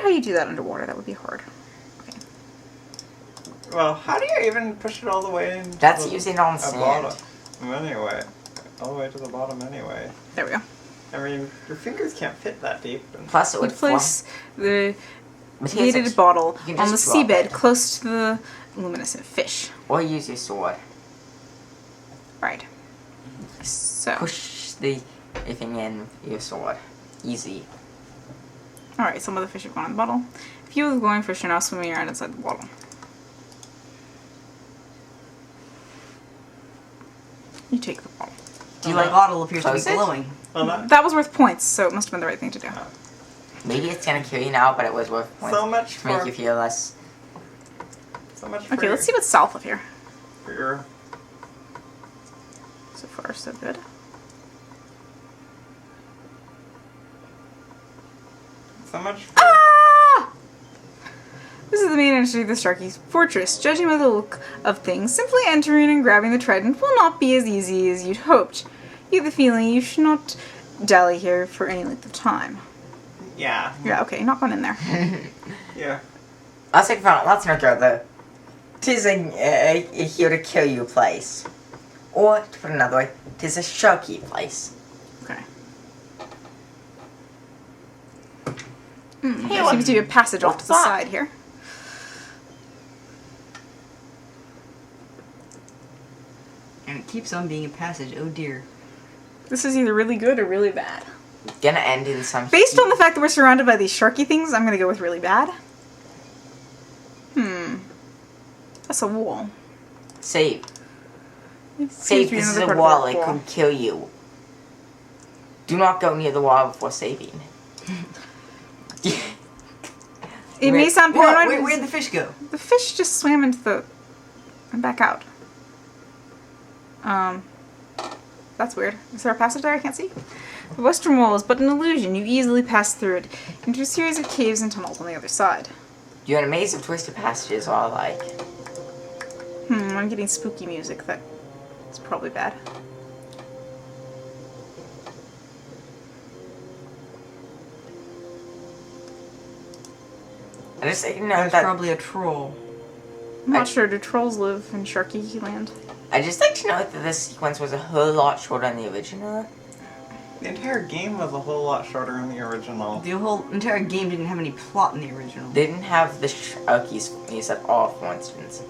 how you do that underwater. That would be hard. Okay. Well, how do you even push it all the way in? That's using on sand. Bottom anyway. All the way to the bottom anyway. There we go. I mean, your fingers can't fit that deep. Plus, it would place the weighted bottle on the seabed close to the luminescent fish. Or use your sword. Right. So. Push the thing in with your sword. Easy. Alright, some of the fish have gone in the bottle. A few of the glowing fish are now swimming around inside the bottle. You take the bottle. The bottle appears to be glowing. That was worth points, so it must have been the right thing to do. Maybe it's gonna kill you now, but it was worth points. So much to make you feel less. So much. Okay, let's see what's south of here. For your... So far, so good. So much. Ah! This is the main entry of the Sharkees fortress. Judging by the look of things, simply entering and grabbing the trident will not be as easy as you'd hoped. You have the feeling you should not dally here for any length of time. Yeah. Yeah, okay, not going in there. Yeah. Let's not go there. Tis a here to kill you place. Or, to put it another way, tis a Sharkee place. Okay. There seems to be a passage off to the side here. And it keeps on being a passage, oh dear. This is either really good or really bad. Gonna end in some... Based on the fact that we're surrounded by these Sharkee things, I'm gonna go with really bad. That's a wall. Save. Save, this is a wall, it could kill you. Do not go near the wall before saving. It may sound paranoid. Where'd the fish go? The fish just swam into the... and back out. That's weird. Is there a passage there I can't see? The western wall is but an illusion. You easily pass through it into a series of caves and tunnels on the other side. You're in a maze of twisted passages, all I like. I'm getting spooky music. That's probably bad. I just know That's that... probably a troll. I'm not sure. Do trolls live in Sharkee land? I just like to note that this sequence was a whole lot shorter than the original. The entire game was a whole lot shorter in the original. The whole entire game didn't have any plot in the original. They didn't have the Sharkees used at all, for instance.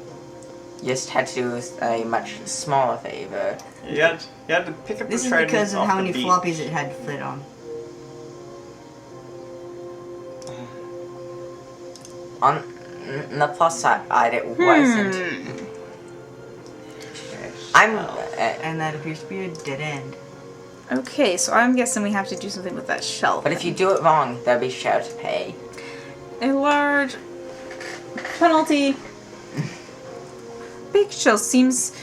You just had to do a much smaller favor. You had to pick up This the is trident because of off how the many beach. floppies it had to fit on. On the plus side, it wasn't. And that appears to be a dead end. Okay, so I'm guessing we have to do something with that shell. But if you do it wrong, there'll be shell to pay. A large penalty. Big shell seems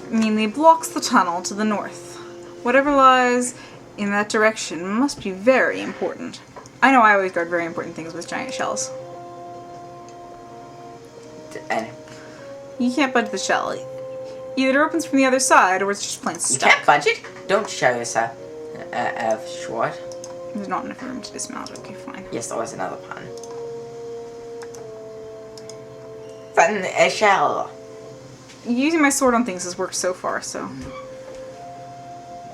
mainly blocks the tunnel to the north. Whatever lies in that direction must be very important. I know I always guard very important things with giant shells. And You can't budge the shell. Either it opens from the other side or it's just plain you stuck. can't budge it. Don't show yourself short. There's not enough room to dismount. Okay, fine. Yes, there was another pun. But a shell. Using my sword on things has worked so far, so...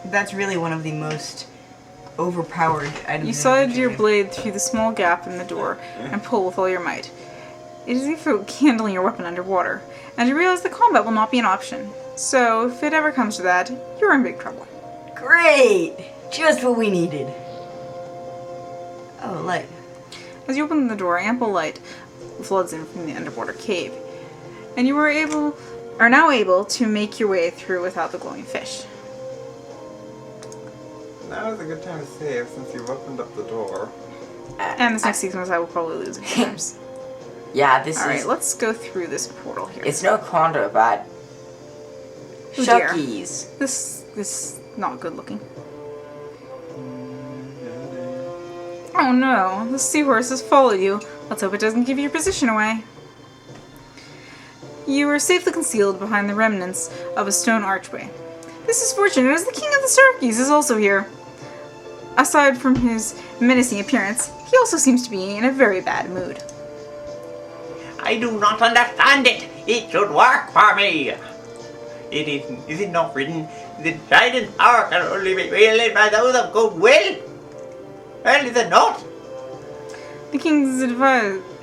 That's really one of the most overpowered items. You slide your blade through the small gap in the door and pull with all your might. It is as if you're handling your weapon underwater, and you realize the combat will not be an option. So, if it ever comes to that, you're in big trouble. Great! Just what we needed. Oh, light. As you open the door, ample light floods in from the underwater cave, and you are now able to make your way through without the glowing fish. Now is a good time to save since you've opened up the door. And this next sequence I will probably lose a few times. Yeah, this Alright, is... let's go through this portal here. It's no condo, but... Oh dear. Sharkees. This is not good looking. Oh no, the seahorse has followed you. Let's hope it doesn't give your position away. You are safely concealed behind the remnants of a stone archway. This is fortunate, as the king of the Sharkees is also here. Aside from his menacing appearance, he also seems to be in a very bad mood. I do not understand it. It should work for me. Is it not written? The trident power can only be wielded by those of good will. Well, is it not? The king's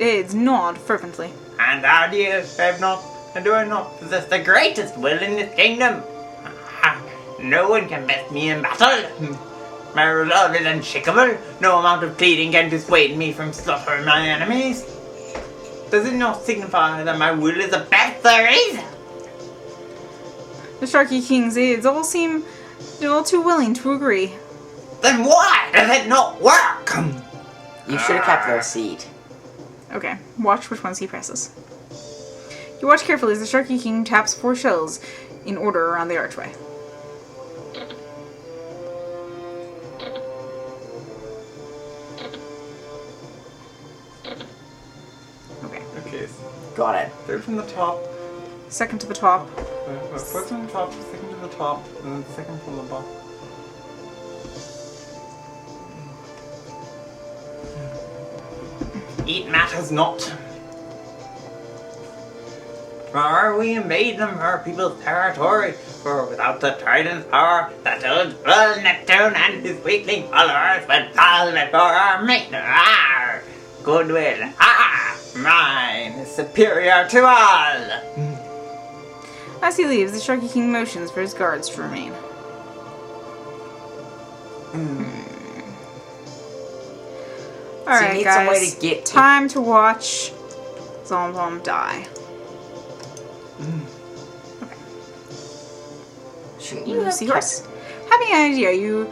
aides nod fervently. And how do you have not? And do I not possess the greatest will in this kingdom? No one can best me in battle. My resolve is unshakable. No amount of pleading can dissuade me from slaughtering my enemies. Does it not signify that my will is the best there is? The Sharkee King's aides all seem all too willing to agree. Then why does it not work? You should have kept the receipt. Okay, watch which ones he presses. You watch carefully as the Sharkee King taps 4 shells in order around the archway. Okay. Okay, Got it. third from the top. Second to the top. First from the top, second to the top, and then second from the bottom. It matters not. For we invade them our people's territory, for without the trident's power, that old King Neptune and his weakling followers would fall before our mate. Goodwill, mine is superior to all. As he leaves, the Sharkee King motions for his guards to remain. Alright, need guys. some way to get- Time to watch Zombom die. Shouldn't You have seahorse. Having an idea, you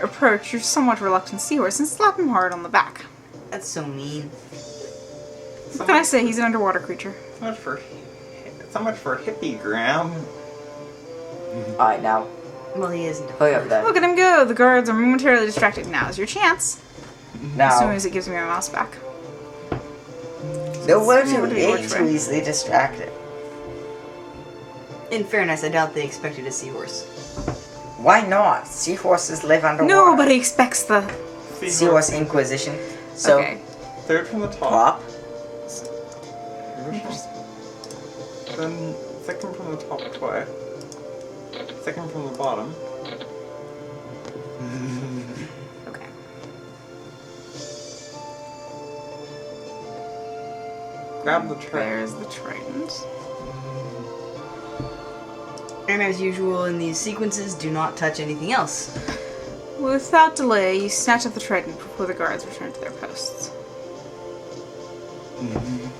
approach your somewhat reluctant seahorse and slap him hard on the back. That's so mean. What can I say? He's an underwater creature. So much for hippie Graham. Alright, now. Well, he isn't. Hurry up then. Look at him go! The guards are momentarily distracted. Now's your chance. As soon Now. as it gives me my mouse back. They were What do you watch too for? easily distracted. In fairness, I doubt they expected a seahorse. Why not? Seahorses live underwater. Nobody expects the... Seahorse Inquisition. So, Okay. Third from the top. pop. Then second from the top twice. Second from the bottom. Okay. Grab the tray. There's the trident. And as usual in these sequences, do not touch anything else. Without delay, you snatch up the trident before the guards return to their posts.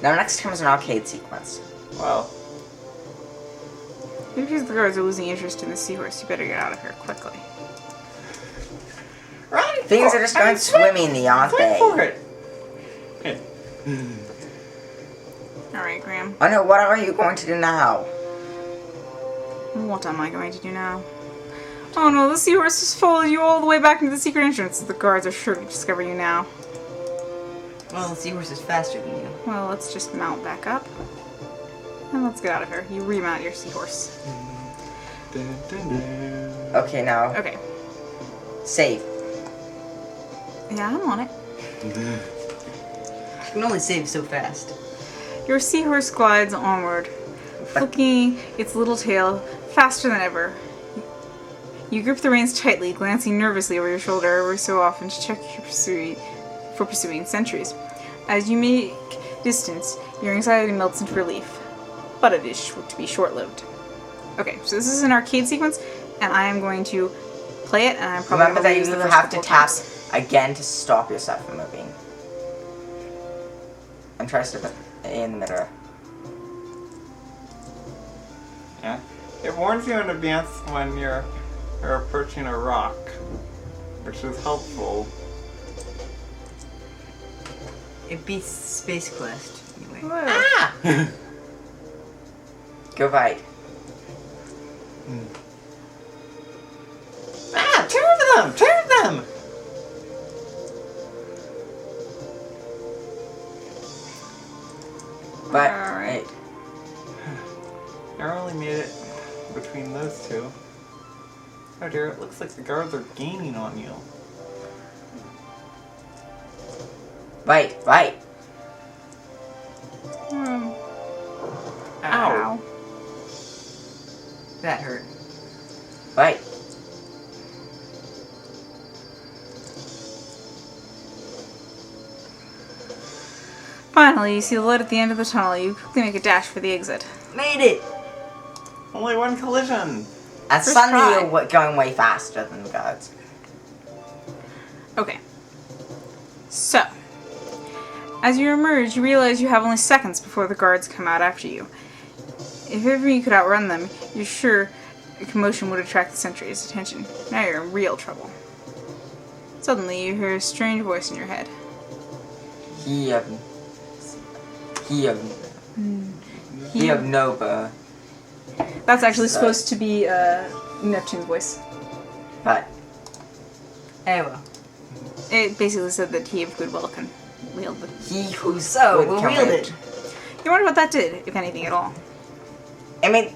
Now next comes an arcade sequence. Well, Because the guards are losing interest in the seahorse, you better get out of here quickly. run Things for are just it. going swimmingly, aren't Swim they? for it. Okay. Alright, Graham. Oh no, what are you going to do now? What am I going to do now? Oh no, the seahorse has followed you all the way back into the secret entrance. The guards are sure to discover you now. Well, the seahorse is faster than you. Well, let's just mount back up. And let's get out of here. You remount your seahorse. Okay, now. Okay. Save. Yeah, I'm on it. You can only save so fast. Your seahorse glides onward, flicking its little tail faster than ever. You grip the reins tightly, glancing nervously over your shoulder every so often to check your pursuing sentries. As you make distance, your anxiety melts into relief, but it is to be short-lived. Okay, so this is an arcade sequence, and I am going to play it, and I'm probably Remember going that to you lose the first have to couple of tap times. again to stop yourself from moving. And try to step in the middle. Yeah. It warns you in advance when you're approaching a rock, which is helpful. It beats Space Quest, anyway. Whoa. Go right. Two of them! Two of them! But, Alright. I only made it between those two. Oh dear, it looks like the guards are gaining on you. Wait, wait. Hmm. Ow. That hurt. Wait. Finally, you see the light at the end of the tunnel. You quickly make a dash for the exit. Made it! Only one collision. And First suddenly try. you're going way faster than the guards. Okay. So, as you emerge, you realize you have only seconds before the guards come out after you. If ever you could outrun them, you're sure a commotion would attract the sentry's attention. Now you're in real trouble. Suddenly, you hear a strange voice in your head. He of Nova. That's actually supposed to be Neptune's voice. But Eh, well. It basically said that he of goodwill can wield the... he who's So, good we'll can wield wield. it. You wonder what that did, if anything at all. I mean,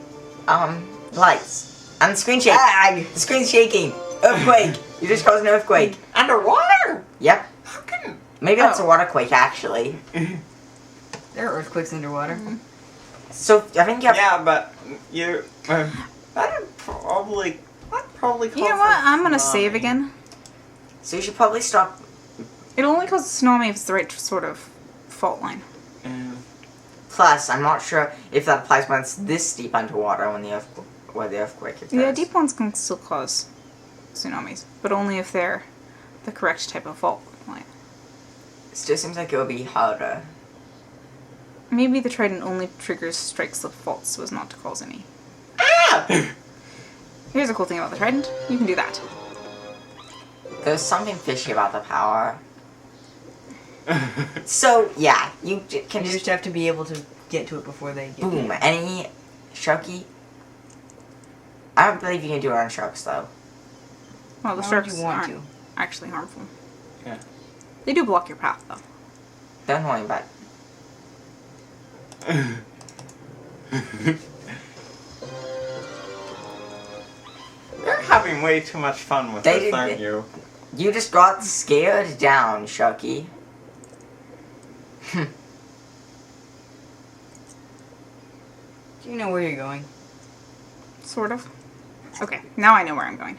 lights. And the screen shaking. Ag! The screen's shaking. Earthquake. You just caused an earthquake. Underwater? Yep. How can... Maybe that's a Oh. water quake, actually. There are earthquakes underwater. So, I think you have... Yeah, but you... that'd probably cause You know what? a I'm gonna tsunami. save again. So you should probably stop... It'll only cause a tsunami if it's the right sort of fault line. Yeah. Plus, I'm not sure if that applies when it's this deep underwater when where the earthquake occurs. Yeah, deep ones can still cause tsunamis, but only if they're the correct type of fault line. It still seems like it would be harder. Maybe the trident only triggers strikes of faults so as not to cause any. Ah! Here's a cool thing about the trident. You can do that. There's something fishy about the power. So, yeah, you can You just... just have to be able to get to it before they get Boom. there. Any Sharkee? I don't believe you can do it on sharks, though. Well, the Why would sharks you want aren't to? actually harmful. Yeah. They do block your path, though. Don't worry about You're having way too much fun with They this, did- aren't you? You just got scared down, Sharkee. Do you know where you're going? Sort of. Okay, now I know where I'm going.